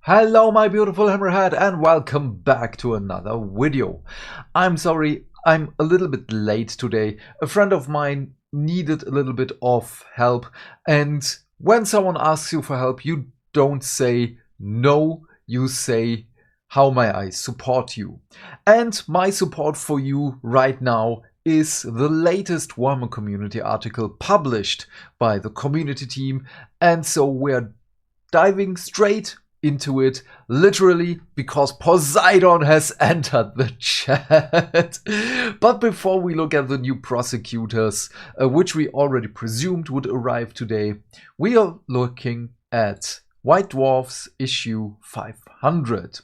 Hello my beautiful hammerhead and welcome back to another video. I'm sorry, I'm a little bit late today. A friend of mine needed a little bit of help, and when someone asks you for help, you don't say no, you say how may I support you. And my support for you right now is the latest Warhammer community article published by the community team, and so we're diving straight into it, literally, because Poseidon has entered the chat. But before we look at the new Prosecutors, which we already presumed would arrive today, we are looking at White Dwarfs issue 500.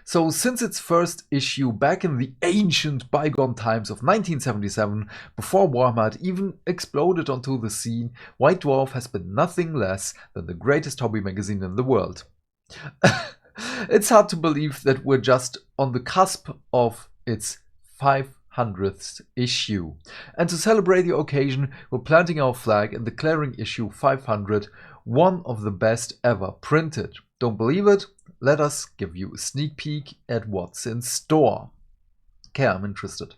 So since its first issue back in the ancient bygone times of 1977, before Warhammer had even exploded onto the scene, White Dwarf has been nothing less than the greatest hobby magazine in the world. It's hard to believe that we're just on the cusp of its 500th issue. And to celebrate the occasion, we're planting our flag and declaring issue 500 one of the best ever printed. Don't believe it? Let us give you a sneak peek at what's in store. Okay, I'm interested.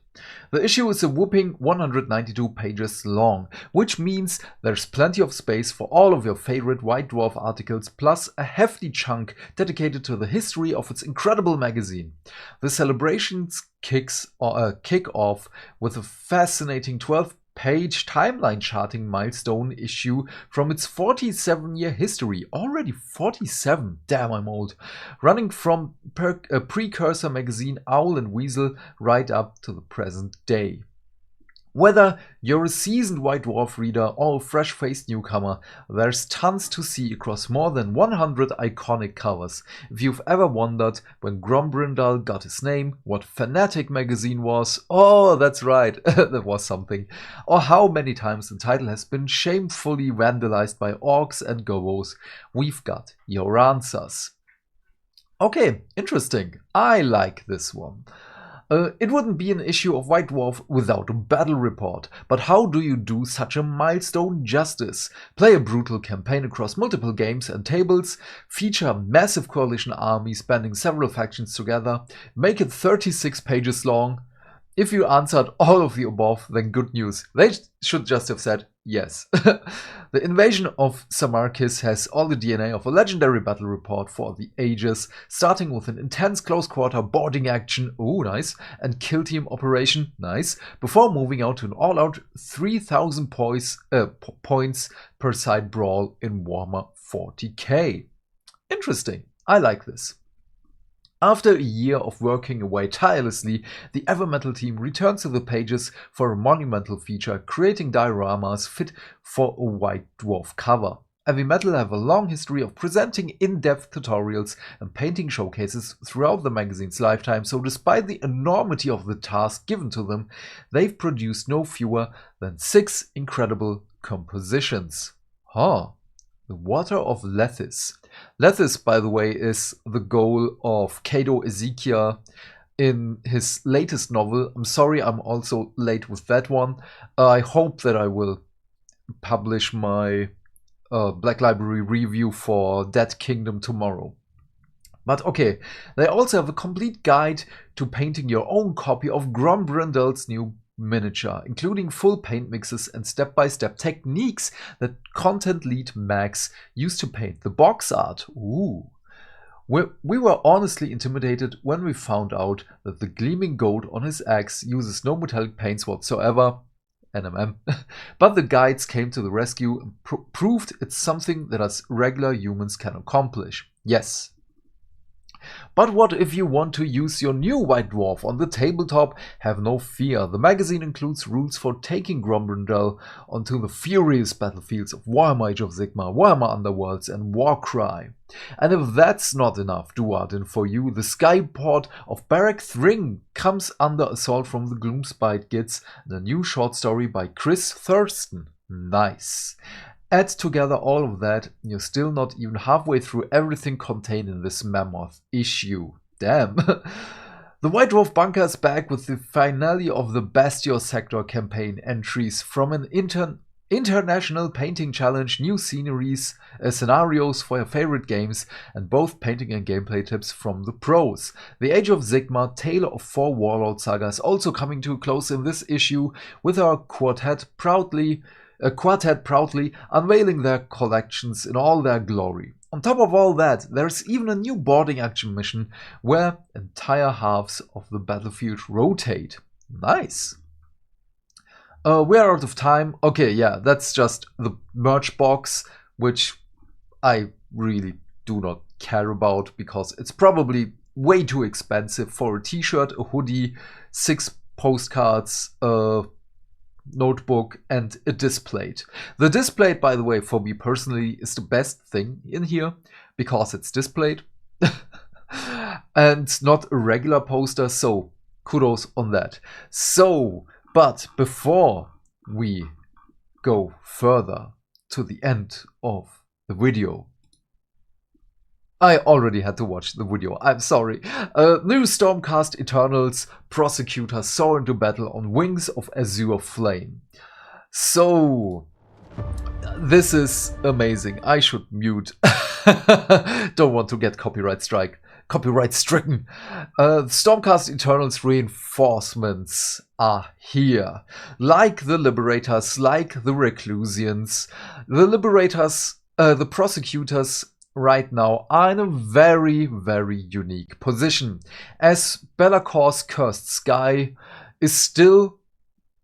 The issue is a whopping 192 pages long, which means there's plenty of space for all of your favorite White Dwarf articles, plus a hefty chunk dedicated to the history of its incredible magazine. The celebrations kick off with a fascinating 12-page timeline charting milestone issue from its 47-year history. Already 47, damn, I'm old. Running from a precursor magazine Owl and Weasel right up to the present day. Whether you're a seasoned White Dwarf reader or a fresh-faced newcomer, there's tons to see across more than 100 iconic covers. If you've ever wondered when Grombrindal got his name, what Fanatic magazine was, oh, that's right, that was something, or how many times the title has been shamefully vandalized by orcs and gobos, we've got your answers. Okay, interesting. I like this one. It wouldn't be an issue of White Dwarf without a battle report, but how do you do such a milestone justice? Play a brutal campaign across multiple games and tables, feature a massive coalition army spanning several factions together, make it 36 pages long? If you answered all of the above, then good news. They should just have said yes. The invasion of Samarkis has all the DNA of a legendary battle report for the ages, starting with an intense close-quarter boarding action, ooh, nice, and kill team operation, nice, before moving out to an all-out 3,000 points per side brawl in Warhammer 40k. Interesting, I like this. After a year of working away tirelessly, the Evermetal team returns to the pages for a monumental feature, creating dioramas fit for a White Dwarf cover. Evermetal have a long history of presenting in-depth tutorials and painting showcases throughout the magazine's lifetime, so despite the enormity of the task given to them, they've produced no fewer than 6 incredible compositions. The Water of Lethis. Lethis, by the way, is the goal of Cato Ezekiel in his latest novel. I'm sorry, I'm also late with that one. I hope that I will publish my Black Library review for Dead Kingdom tomorrow. But okay, they also have a complete guide to painting your own copy of Grombrindal's new miniature, including full paint mixes and step-by-step techniques that content lead Max used to paint the box art. Ooh. We were honestly intimidated when we found out that the gleaming gold on his axe uses no metallic paints whatsoever, NMM, but the guides came to the rescue and proved it's something that us regular humans can accomplish. Yes. But what if you want to use your new White Dwarf on the tabletop? Have no fear, the magazine includes rules for taking Grombrindal onto the furious battlefields of Warhammer Age of Sigmar, Warhammer Underworlds and Warcry. And if that's not enough Duardin for you, the skyport of Barrack Thring comes under assault from the Gloomspite Gids, and a new short story by Chris Thurston. Nice. Add together all of that, you're still not even halfway through everything contained in this mammoth issue. Damn. The White Dwarf Bunker is back with the finale of the Bastio Sector campaign entries from an international painting challenge, new sceneries, scenarios for your favorite games, and both painting and gameplay tips from the pros. The Age of Sigmar, Tale of Four Warlord Saga is also coming to a close in this issue, with our quartet proudly unveiling their collections in all their glory. On top of all that, there's even a new boarding action mission where entire halves of the battlefield rotate. Nice! We're out of time. Okay, yeah, that's just the merch box, which I really do not care about because it's probably way too expensive for a t-shirt, a hoodie, 6 postcards, a notebook, and a displate. The displate, by the way, for me personally, is the best thing in here because it's displayed and not a regular poster, so kudos on that. So, but before we go further to the end of the video, I already had to watch the video, I'm sorry. New Stormcast Eternals, Prosecutors soar into battle on wings of azure flame. So, this is amazing. I should mute. Don't want to get copyright stricken. Stormcast Eternals reinforcements are here. Like the Liberators, like the Reclusians. The Liberators, the Prosecutors right now are in a very, very unique position, as Bellacor's Cursed Sky is still,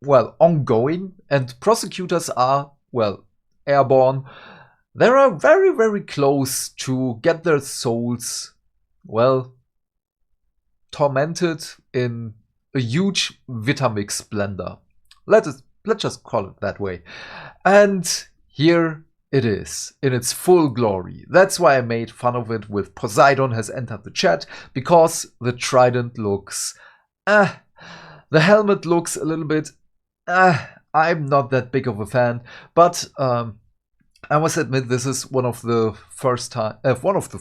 well, ongoing, and Prosecutors are, well, airborne. They are very, very close to get their souls, well, tormented in a huge Vitamic splendor. Let's just call it that way. And here it is, in its full glory. That's why I made fun of it with Poseidon has entered the chat, because the trident looks, the helmet looks a little bit, I'm not that big of a fan, but I must admit this is one of the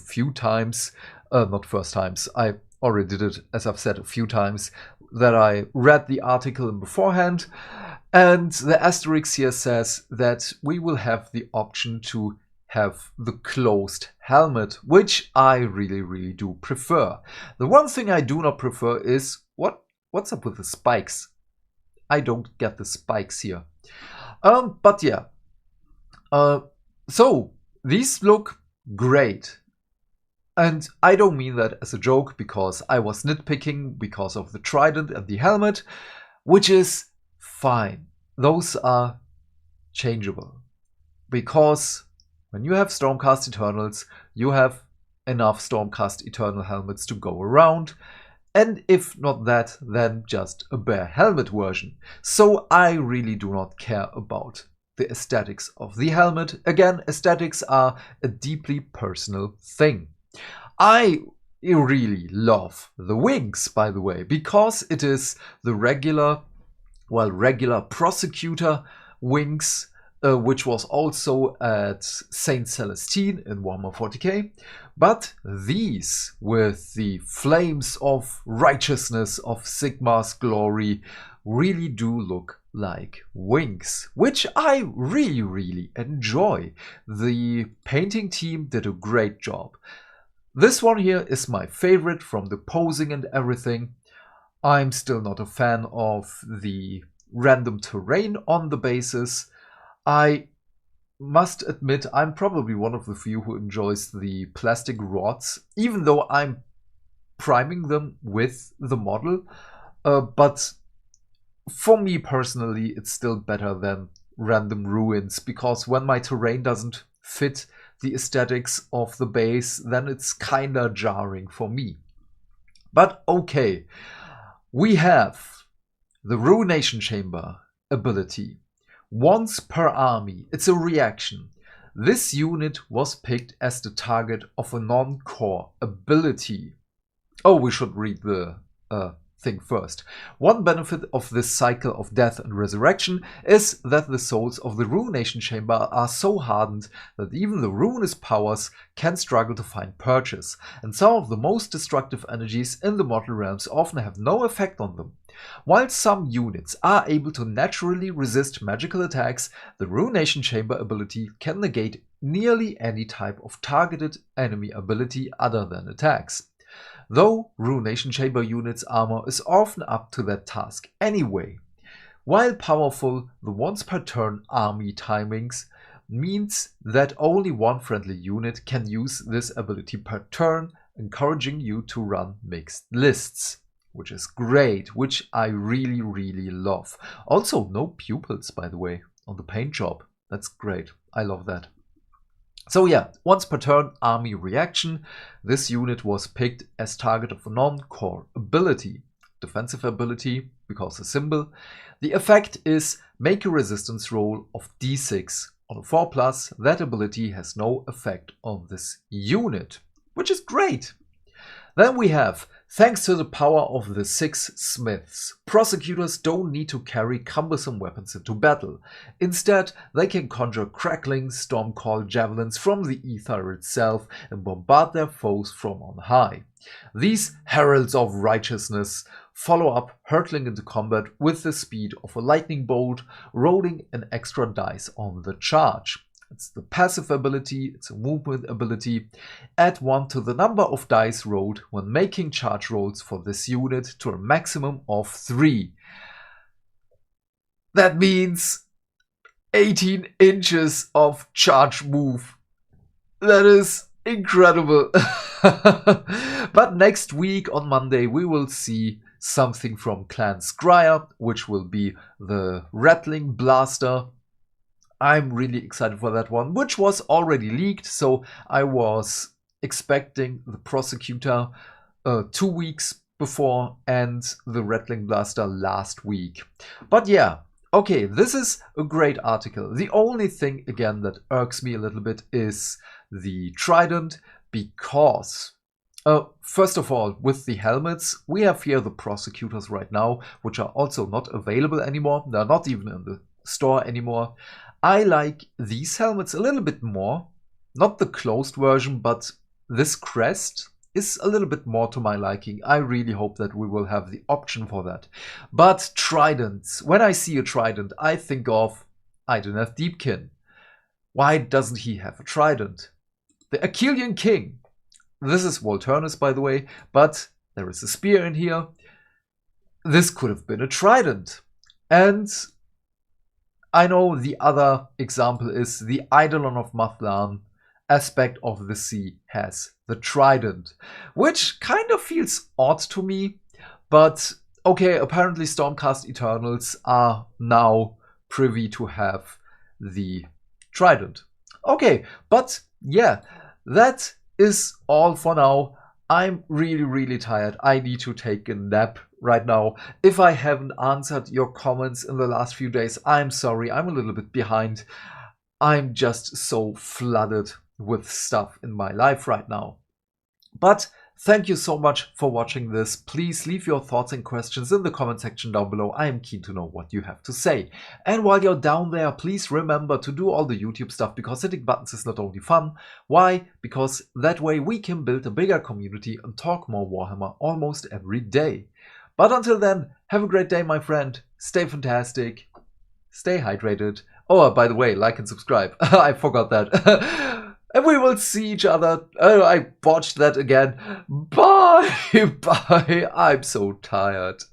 few times, not first times, I already did it, as I've said a few times, that I read the article beforehand. And the asterisk here says that we will have the option to have the closed helmet, which I really, really do prefer. The one thing I do not prefer is, what's up with the spikes? I don't get the spikes here. But yeah. So, these look great. And I don't mean that as a joke, because I was nitpicking because of the trident and the helmet, which is fine. Those are changeable. Because when you have Stormcast Eternals, you have enough Stormcast Eternal helmets to go around. And if not that, then just a bare helmet version. So I really do not care about the aesthetics of the helmet. Again, aesthetics are a deeply personal thing. I really love the wings, by the way, because it is the regular Prosecutor wings, which was also at Saint Celestine in Warhammer 40k. But these, with the flames of righteousness of Sigmar's glory, really do look like wings, which I really, really enjoy. The painting team did a great job. This one here is my favorite from the posing and everything. I'm still not a fan of the random terrain on the bases. I must admit I'm probably one of the few who enjoys the plastic rods, even though I'm priming them with the model. But for me personally, it's still better than random ruins, because when my terrain doesn't fit the aesthetics of the base, then it's kinda jarring for me. But okay. We have the Ruination Chamber ability. Once per army, it's a reaction. This unit was picked as the target of a non-core ability. Oh, we should read the thing first. One benefit of this cycle of death and resurrection is that the souls of the Ruination Chamber are so hardened that even the ruinous powers can struggle to find purchase, and some of the most destructive energies in the mortal realms often have no effect on them. While some units are able to naturally resist magical attacks, the Ruination Chamber ability can negate nearly any type of targeted enemy ability other than attacks. Though Ruination Chamber units' armor is often up to that task anyway. While powerful, the once per turn army timings means that only one friendly unit can use this ability per turn, encouraging you to run mixed lists. Which is great, which I really love. Also, no pupils, by the way, on the paint job. That's great. I love that. So yeah, once per turn army reaction. This unit was picked as target of a non-core ability. Defensive ability, because a symbol. The effect is make a resistance roll of d6. On a 4+, that ability has no effect on this unit, which is great. Then we have, thanks to the power of the 6 smiths, prosecutors don't need to carry cumbersome weapons into battle. Instead, they can conjure crackling storm-call javelins from the ether itself and bombard their foes from on high. These heralds of righteousness follow up, hurtling into combat with the speed of a lightning bolt, rolling an extra dice on the charge. It's the passive ability, it's a movement ability. Add 1 to the number of dice rolled when making charge rolls for this unit to a maximum of 3. That means 18 inches of charge move. That is incredible. But next week on Monday we will see something from Clan Scryer, which will be the Rattling Blaster. I'm really excited for that one, which was already leaked, so I was expecting the Prosecutor 2 weeks before and the Rattling Blaster last week. But yeah, okay, this is a great article. The only thing, again, that irks me a little bit is the Trident, because first of all, with the helmets, we have here the Prosecutors right now, which are also not available anymore. They're not even in the store anymore. I like these helmets a little bit more. Not the closed version, but this crest is a little bit more to my liking. I really hope that we will have the option for that. But tridents, when I see a trident, I think of Idoneth Deepkin. Why doesn't he have a trident? The Achillean King. This is Volturnus, by the way, but there is a spear in here. This could have been a trident. And I know the other example is the Eidolon of Mathlan aspect of the sea has the trident, which kind of feels odd to me, but okay, apparently Stormcast Eternals are now privy to have the trident. Okay, but yeah, that is all for now. I'm really tired. I need to take a nap right now. If I haven't answered your comments in the last few days, I'm sorry. I'm a little bit behind. I'm just so flooded with stuff in my life right now. But thank you so much for watching this. Please leave your thoughts and questions in the comment section down below. I am keen to know what you have to say. And while you're down there, please remember to do all the YouTube stuff, because hitting buttons is not only fun. Why? Because that way we can build a bigger community and talk more Warhammer almost every day. But until then, have a great day, my friend. Stay fantastic. Stay hydrated. Oh, by the way, like and subscribe. I forgot that. And we will see each other. Oh, I botched that again. Bye. Bye. I'm so tired.